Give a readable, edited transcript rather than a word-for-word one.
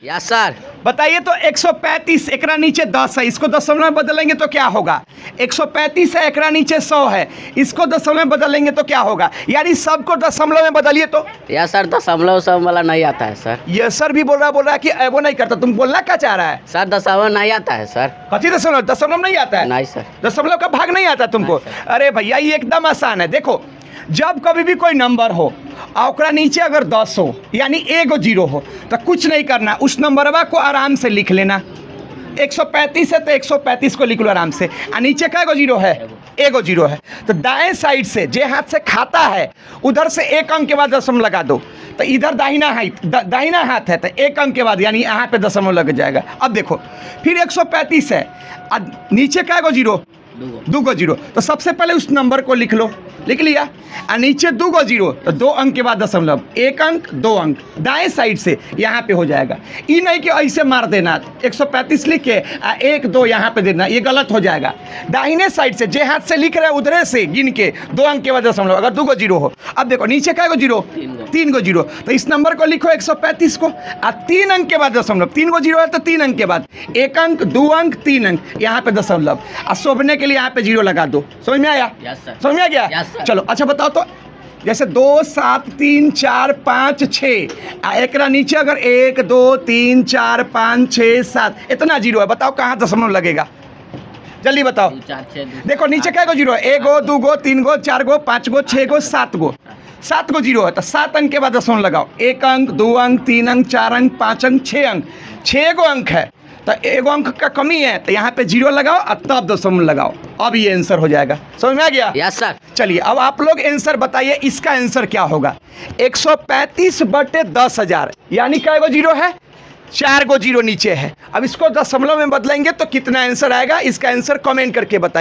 Yes sir. बताइए तो 135 एकरा नीचे 10 है, इसको दशमलव में बदलेंगे तो क्या होगा? 135 है, एकरा नीचे 100 है, इसको दशमलव में बदलेंगे तो क्या होगा? यानी सबको दशमलव में बदलिए तो। यस सर, दशमलव सब वाला नहीं आता है सर। ये सर भी बोल रहा है कि वो नहीं करता। तुम बोलना क्या चाह रहा है? सर दशमलव नहीं आता है सर। कथी दशमलव? दशमलव नहीं आता है? नहीं सर। दशमलव का भाग नहीं आता तुमको? अरे भैया ये एकदम आसान है। देखो, जब कभी भी कोई नंबर हो और ओकरा नीचे अगर 10 हो यानी एगो जीरो हो तो कुछ नहीं करना, उस नंबरवा को आराम से लिख लेना। 135 है तो 135 को लिख लो आराम से। और नीचे का एगो जीरो है, एगो जीरो है, तो दाएं साइड से जे हाथ से खाता है उधर से एक अंक के बाद दशमलव लगा दो। तो इधर दाहिना हाथ है तो एक अंक के बाद यानी यहाँ पे दशमलव लग जाएगा। अब देखो फिर 135 है और नीचे का एगो जीरो, दो जीरो, तो सबसे पहले उस नंबर को लिख लो। लिख लिया। और नीचे 2 जीरो तो 2 अंक के बाद दशमलव, एक अंक 2 अंक दाएं साइड से यहाँ पे हो जाएगा। ये नहीं कि ऐसे मार देना 135 लिख के 1 2 यहाँ पे देना, ये गलत हो जाएगा। दाहिने साइड से जे हाथ से लिख रहे हैं उधरे से गिन के 2 अंक के बाद दशमलव, अगर 2 जीरो हो। अब देखो नीचे का जीरो, 3 जीरो, तो इस नंबर को लिखो 135 को और 3 अंक के बाद दशमलव। 3 जीरो है तो 3 अंक के बाद एक अंक, 2 अंक, 3 अंक, यहाँ पे दशमलव और शोभने के लिए यहाँ पे जीरो लगा दो। समझ में आया? समझ में आ गया? चलो अच्छा बताओ तो, जैसे 2 7 3 4 5 6 एकरा नीचे अगर 1 2 3 4 5 6 7 इतना जीरो है, बताओ कहाँ दशमलव लगेगा? जल्दी बताओ। देखो नीचे क्या गो जीरो है? 1 गो 2 गो 3 गो 4 गो 5 गो 6 गो 7 गो, 7 गो जीरो है तो 7 अंक के बाद दशमलव लगाओ। 1 अंक, 2 अंक, 3 अंक, 4 अंक, 5 अंक, 6 अंक, 6 गो अंक है तो 1 अंक का कमी है तो यहाँ पे जीरो लगाओ और तब दशमलव लगाओ। अब ये आंसर हो जाएगा। समझ में आ गया? Yes sir. चलिए अब आप लोग आंसर बताइए, इसका आंसर क्या होगा? 135 बटे 10,000 यानी क्या गो जीरो है? 4 गो जीरो नीचे है। अब इसको दशमलव में बदलेंगे तो कितना आंसर आएगा? इसका आंसर कमेंट करके बताइए।